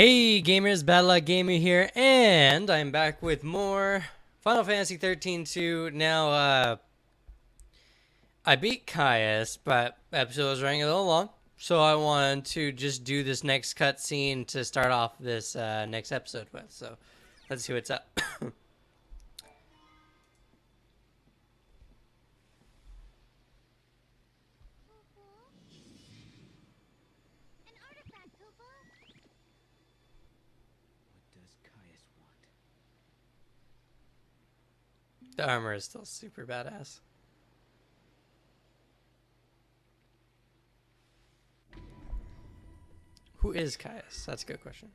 Hey gamers, Bad Luck Gamer here, and I'm back with more Final Fantasy XIII-2. Now, I beat Caius, but the episode was running a little long, so I wanted to just do this next cutscene to start off this next episode with. So, let's see what's up. An artifact, Poopa! What does Caius want? The armor is still super badass. Who is Caius? That's a good question.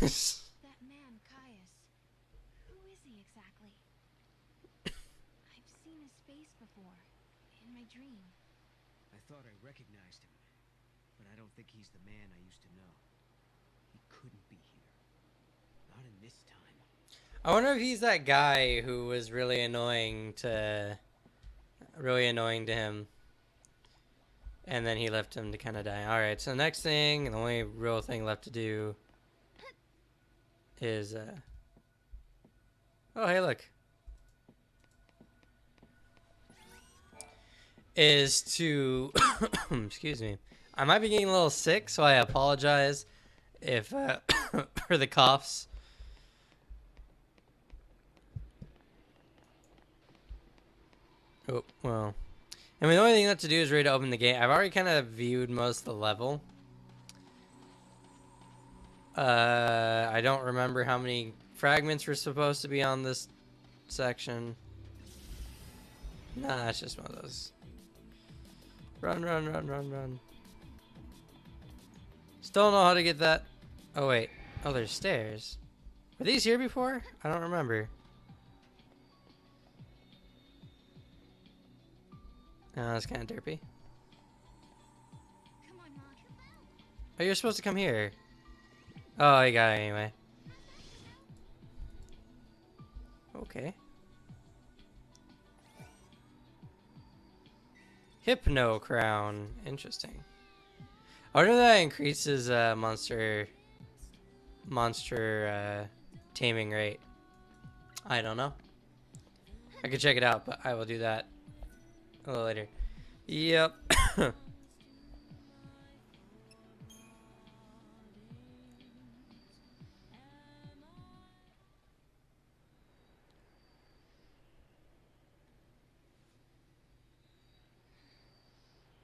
That man, Caius. Who is he exactly? I've seen his face before, in my dream. I thought I recognized him, but I don't think he's the man I used to know. He couldn't be here. Not in this time. I wonder if he's that guy who was really annoying to him. And then he left him to kind of die. Alright, so the next thing, the only real thing left to do is, oh, hey, look. Is to, excuse me. I might be getting a little sick, so I apologize if, for the coughs. Oh, well. I mean, the only thing left to do is ready to open the gate. I've already kind of viewed most of the level. I don't remember how many fragments were supposed to be on this section. Nah, it's just one of those. Run, run, run, run, run. Still don't know how to get that. Oh, wait. Oh, there's stairs. Were these here before? I don't remember. Oh, that's kind of derpy. Come on, Mom. Oh, you're supposed to come here. Oh, you got it anyway. Okay. Hypno Crown. Interesting. I wonder if that increases monster taming rate. I don't know. I could check it out, but I will do that a little later. Yep.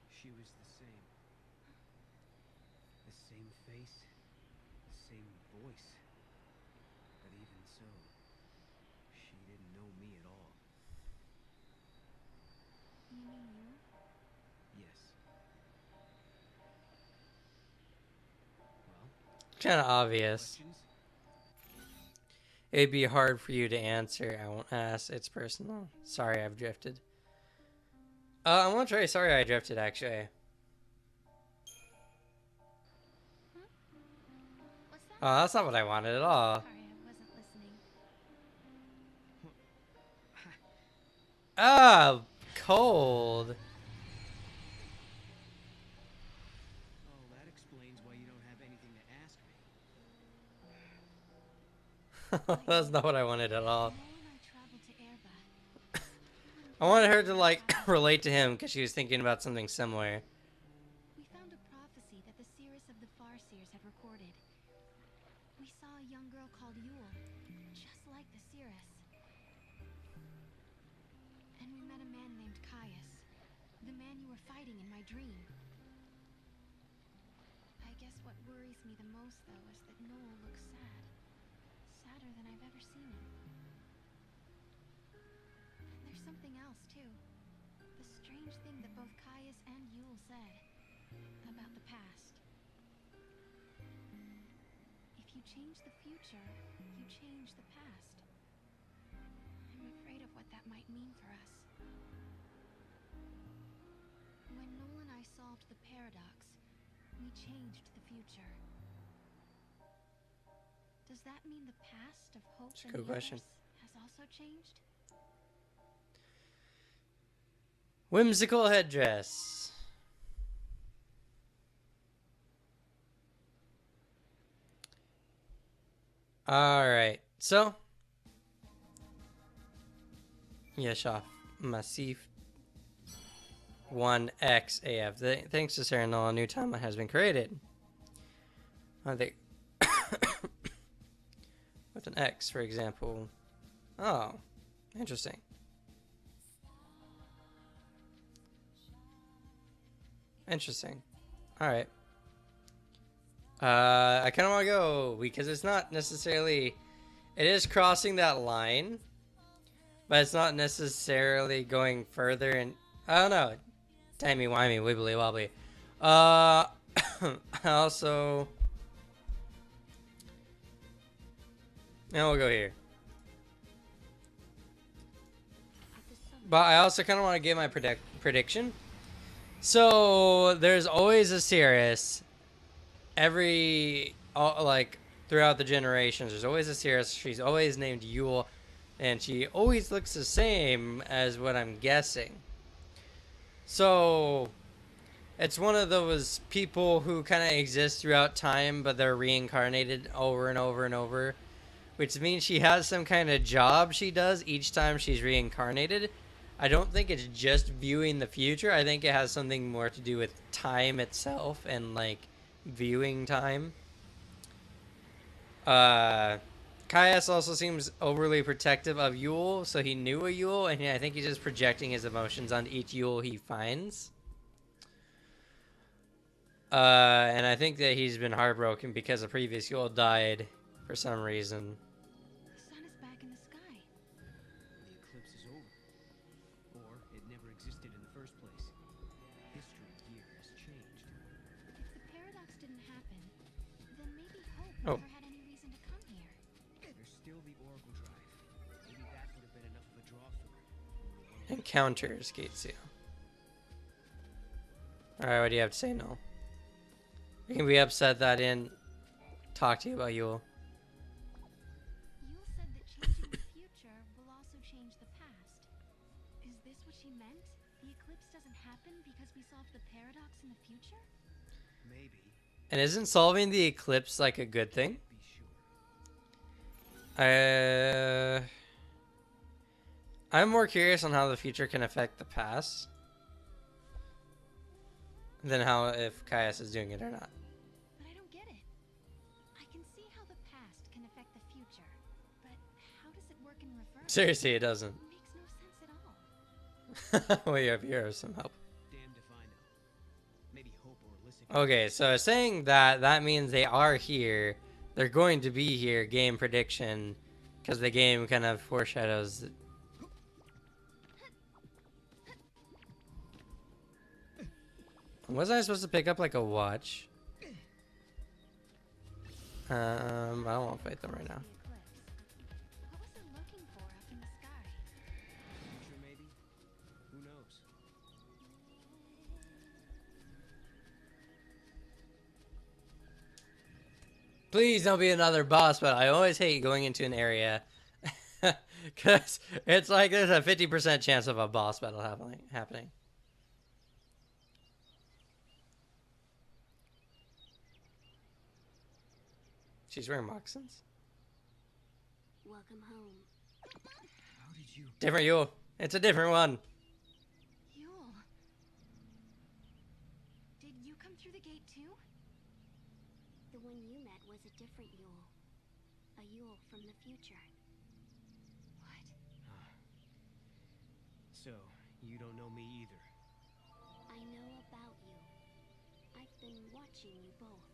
She was the same. The same face, the same voice. But even so, she didn't know me at all. You mean you? Yes. Well, Kind of obvious. questions? It'd be hard for you to answer. I won't ask. It's personal. Sorry, I've drifted. I'm gonna try. Sorry, I drifted. Actually. What's that? Oh, that's not what I wanted at all. Sorry, I wasn't listening. Ah, cold. Oh, that explains why you don't have anything to ask me. That's not what I wanted at all. Noel and I traveled to Erba. I wanted her to like relate to him because she was thinking about something similar. We found a prophecy that the seers of the Farseers had recorded. We saw a young girl called Youll, just like the seeress. And we met a man named Caius, the man you were fighting in my dream. I guess what worries me the most, though, is that Noel looks sad. Sadder than I've ever seen him. And there's something else, too. The strange thing that both Caius and Youll said about the past. If you change the future, you change the past. I'm afraid of what that might mean for us. When Noel and I solved the paradox, we changed the future. Does that mean the past of hope That's a and good the question. others has also changed? Whimsical headdress. All right. So, Yeshaf Massif 1XAF. Thanks to Sarah Null, a new timeline has been created. I think with an X, for example. Oh, interesting. Interesting. All right. I kind of want to go because it's not necessarily. It is crossing that line, but it's not necessarily going further. And I don't know. Timey wimey, wibbly wobbly. I also. Now we'll go here. But I also kind of want to give my prediction. So there's always a Cirrus. Like throughout the generations, there's always a Cirrus. She's always named Youll, and she always looks the same as what I'm guessing. So it's one of those people who kind of exist throughout time, but they're reincarnated over and over and over, which means she has some kind of job she does each time she's reincarnated. I don't think it's just viewing the future. I think it has something more to do with time itself and like viewing time. Caius also seems overly protective of Youll, so he knew a Youll, and I think he's just projecting his emotions on each Youll he finds. And I think that he's been heartbroken because a previous Youll died for some reason. The sun is back in the sky. The eclipse is over. Or it never existed in the first place. History here has changed. If the paradox didn't happen, then maybe Hope Oh. never had any reason to come here. There's still the Oracle Drive. Maybe that would have been enough of a draw for her. Encounters, Gate Seal. Alright, what do you have to say, Noel? You can be upset that I didn't talk to you about Youll. Youll said that changing the future will also change the past. Is this what she meant? The eclipse doesn't happen because we solved the paradox in the future? Maybe. And isn't solving the eclipse like a good thing? Be sure. I'm more curious on how the future can affect the past than how if Caius is doing it or not. But I don't get it. I can see how the past can affect the future, but how does it work in reverse? Seriously, it doesn't. It makes no sense at all. Well, you have here some help. Damned if I know. Maybe Hope or Alyssa. Okay, so saying that means they are here. They're going to be here. Game prediction, because the game kind of foreshadows. Wasn't I supposed to pick up like a watch? I don't want to fight them right now. The eclipse. What was it looking for up in the sky? Future, maybe? Who knows? Please don't be another boss, but I always hate going into an area because it's like there's a 50% chance of a boss battle happening. She's wearing moccasins. Welcome home. How did you... Different Youll. It's a different one. Youll. Did you come through the gate too? The one you met was a different Youll. A Youll from the future. What? So, you don't know me either. I know about you. I've been watching you both.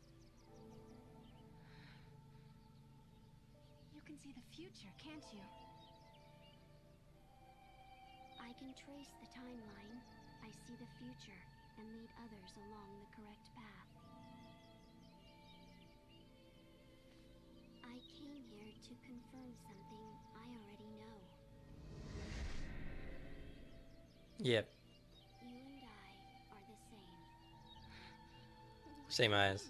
You can see the future, can't you? I can trace the timeline. I see the future and lead others along the correct path. I came here to confirm something I already know. Yep. You and I are the same. Same eyes.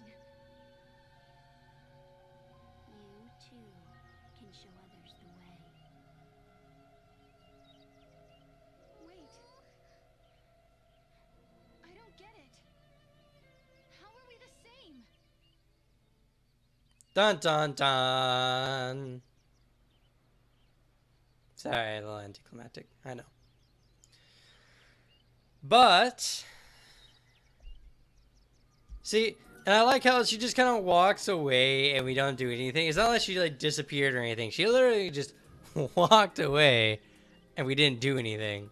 You too can show others the way. Wait. I don't get it. How are we the same? Dun dun dun. Sorry, a little anticlimactic. I know. But see, and I like how she just kind of walks away and we don't do anything. It's not like she like disappeared or anything. She literally just walked away and we didn't do anything.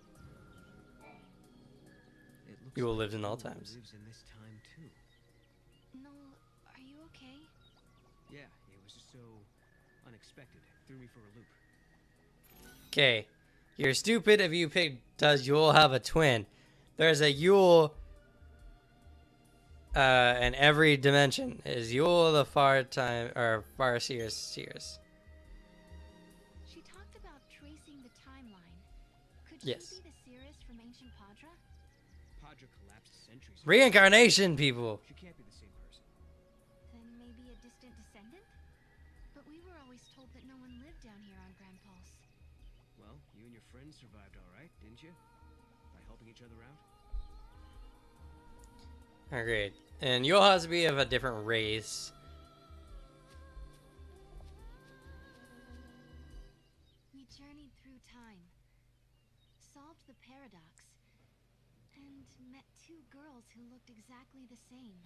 It looks Youll like lived in all Youll times. lives in this time too. Noel, are you okay? Yeah, it was just so unexpected. Threw me for a loop. Okay, you're stupid if you picked. Does Youll have a twin? There's a Youll in every dimension. Is Youll the far time or far Sears? She talked about tracing the timeline. Could Yes. she be the Cirrus from ancient Padra? Padra collapsed centuries ago. Reincarnation, people. She can't be the same person. Then maybe a distant descendant? But we were always told that no one lived down here on Grand Pulse. Well, you and your friends survived all right, didn't you? By helping each other out. Agreed. And Youll has to be of a different race. We journeyed through time, solved the paradox, and met two girls who looked exactly the same.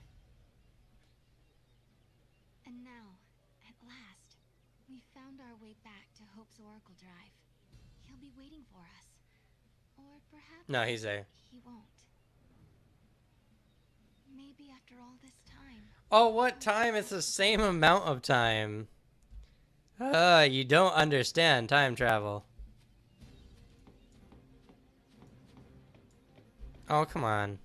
And now, at last, we found our way back to Hope's Oracle Drive. He'll be waiting for us. Or perhaps No, he's there. he won't. Maybe after all this time. Oh, what time? It's the same amount of time. You don't understand time travel. Oh, come on.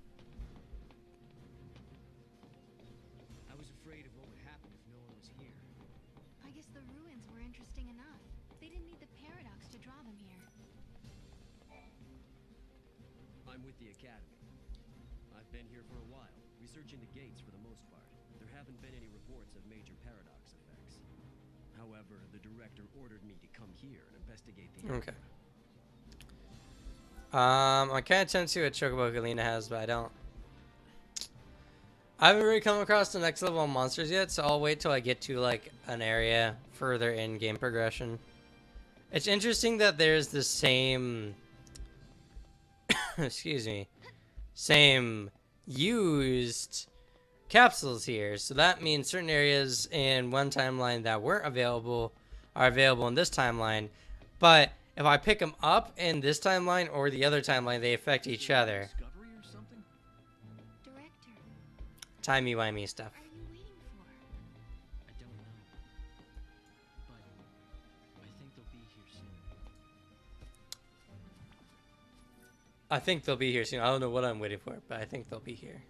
I was afraid of what would happen if no one was here. I guess the ruins were interesting enough. They didn't need the paradox to draw them here. I'm with the Academy. I've been here for a while, researching the gates for the most part. There haven't been any reports of major paradox effects. However, the director ordered me to come here and investigate the area. Okay. I kind of tend to see what Chocobo Galena has, but I don't. I haven't really come across the next level of monsters yet, so I'll wait till I get to like an area further in game progression. It's interesting that there's the same excuse me, same used capsules here. So that means certain areas in one timeline that weren't available are available in this timeline. But if I pick them up in this timeline or the other timeline, they affect each other. Discovery or something? Director, Timey-wimey stuff. are you waiting for? I don't know. But I think they'll be here soon. I think they'll be here soon. I don't know what I'm waiting for, but I think they'll be here.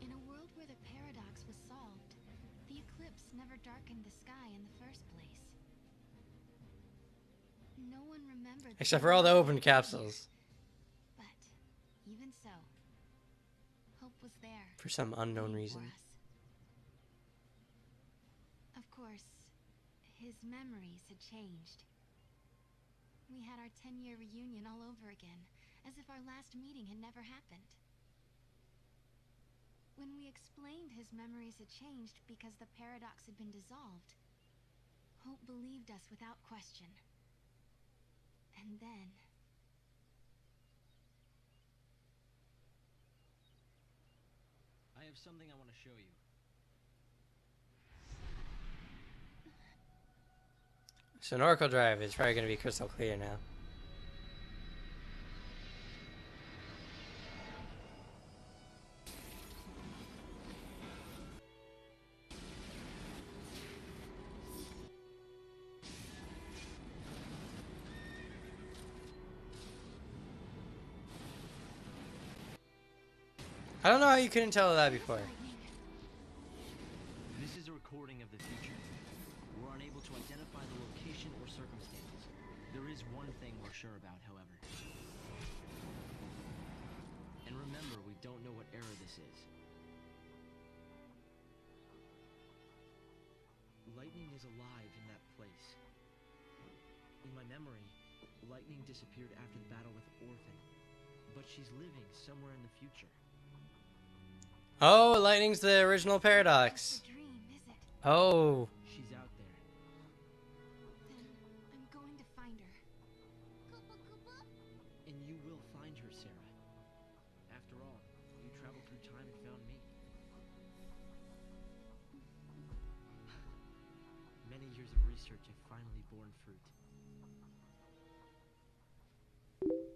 In a world where the paradox was solved, the eclipse never darkened the sky in the first place. No one remembered. Except for all the open capsules. But even so, hope was there. For some unknown waiting reason. for us. Of course, his memories had changed. We had our 10-year reunion all over again, as if our last meeting had never happened. When we explained his memories had changed because the paradox had been dissolved, Hope believed us without question. And then... I have something I want to show you. So an Oracle Drive is probably going to be crystal clear now. I don't know how you couldn't tell that before. This is a recording of the future. We're unable to identify the location or circumstances. There is one thing we're sure about, however. And remember, we don't know what era this is. Lightning is alive in that place. In my memory, Lightning disappeared after the battle with Orphan. But she's living somewhere in the future. Oh, Lightning's the original paradox. It's a dream, is it? Oh. She's out there. Then I'm going to find her. And you will find her, Sarah. After all, you traveled through time and found me. Many years of research have finally borne fruit.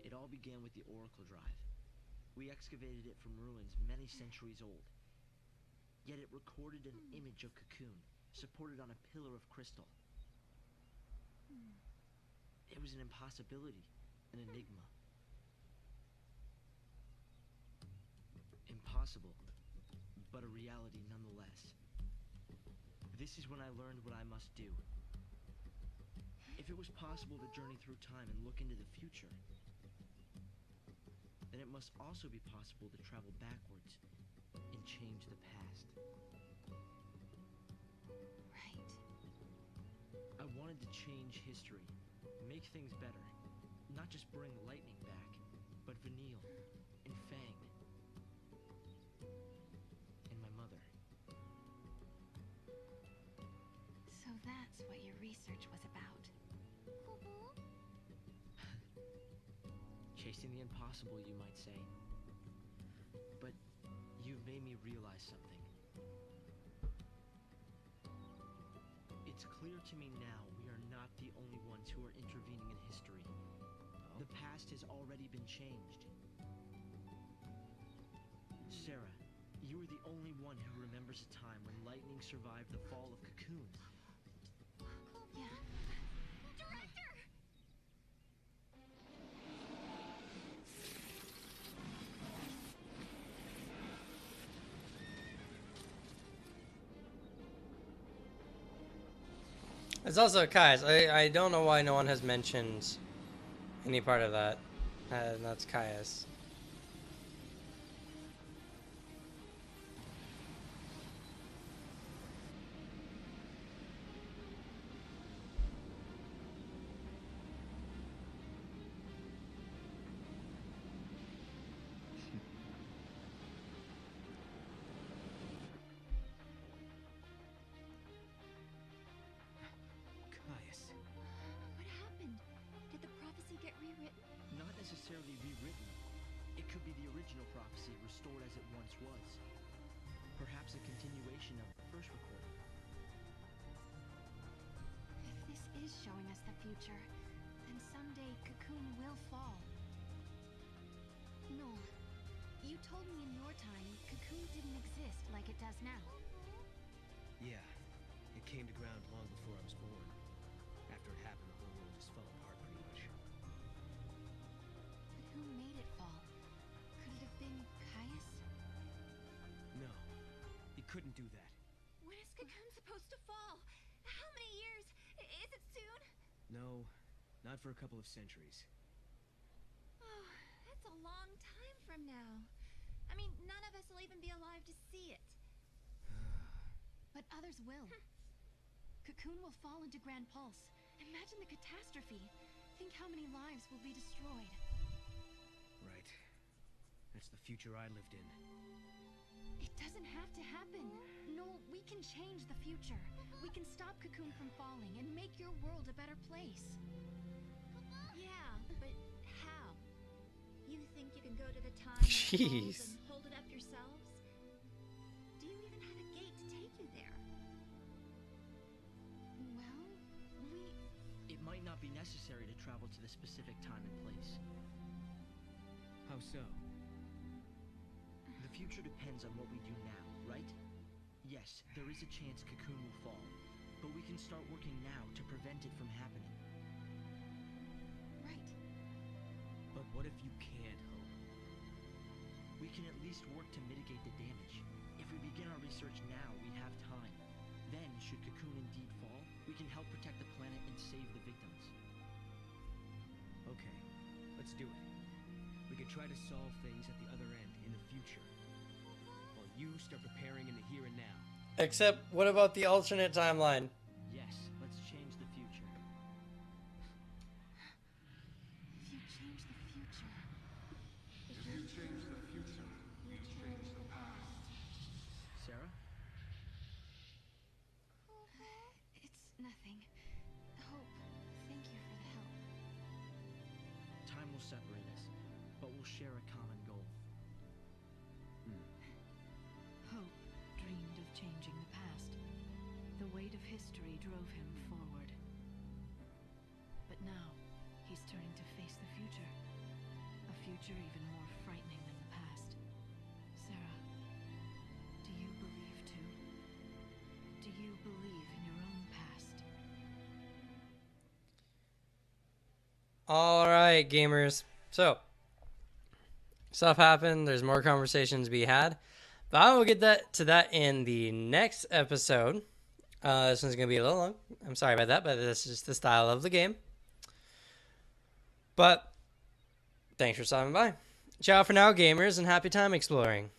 It all began with the Oracle Drive. We excavated it from ruins many centuries old. Yet it recorded an image of Cocoon, supported on a pillar of crystal. It was an impossibility, an enigma. Impossible, but a reality nonetheless. This is when I learned what I must do. If it was possible to journey through time and look into the future, then it must also be possible to travel backwards and change the past. Right. I wanted to change history, make things better. Not just bring lightning back, but Vanille and Fang and my mother. So that's what your research was about. Chasing the impossible, you might say. But you've made me realize something. It's clear to me now we are not the only ones who are intervening in history. The past has already been changed. Sarah, you are the only one who remembers a time when lightning survived the fall of Cocoon. Yeah. It's also Caius. I don't know why no one has mentioned any part of that. And that's Caius. Caius. What happened? Did the prophecy get rewritten? Not necessarily rewritten. It could be the original prophecy restored as it once was. Perhaps a continuation of the first recording. If this is showing us the future, then someday Cocoon will fall. Youll, you told me in your time Cocoon didn't exist like it does now. Yeah, it came to ground long before I was born. After it happened, the whole world just fell apart pretty much. But who made it fall? Could it have been Caius? No, it couldn't do that. When is Cocoon supposed to fall? How many years? Is it soon? No, not for a couple of centuries. Oh, that's a long time from now. I mean, none of us will even be alive to see it. But others will. Cocoon will fall into Grand Pulse. Imagine the catastrophe. Think how many lives will be destroyed. Right. That's the future I lived in. It doesn't have to happen. Youll, we can change the future. We can stop Cocoon from falling and make your world a better place. Yeah, but how? You think you can go to the time Jeez. and hold it up yourselves? Do you even have a gate to take you there? Well, It might not be necessary to travel to the specific time and place. How so? The future depends on what we do now, right? Yes, there is a chance Cocoon will fall, but we can start working now to prevent it from happening. right. But what if you can't hope? We can at least work to mitigate the damage. If we begin our research now, we have time. Then, should Cocoon indeed fall, we can help protect the planet and save the victims. Okay, let's do it. We could try to solve things at the other end in the future. While you start preparing in the here and now. Except, what about the alternate timeline? Yes, let's change the future. If you change the future, If you change the future, you change the past. Sarah? will separate us, but we'll share a common goal. Hope dreamed of changing the past. The weight of history drove him forward. But now, he's turning to face the future. A future even more frightening than the past. Sarah, do you believe too? Do you believe in your own past? All right, gamers. So, stuff happened. There's more conversations to be had. But I will get to that in the next episode. This one's going to be a little long. I'm sorry about that, but this is the style of the game. But, thanks for stopping by. Ciao for now, gamers, and happy time exploring.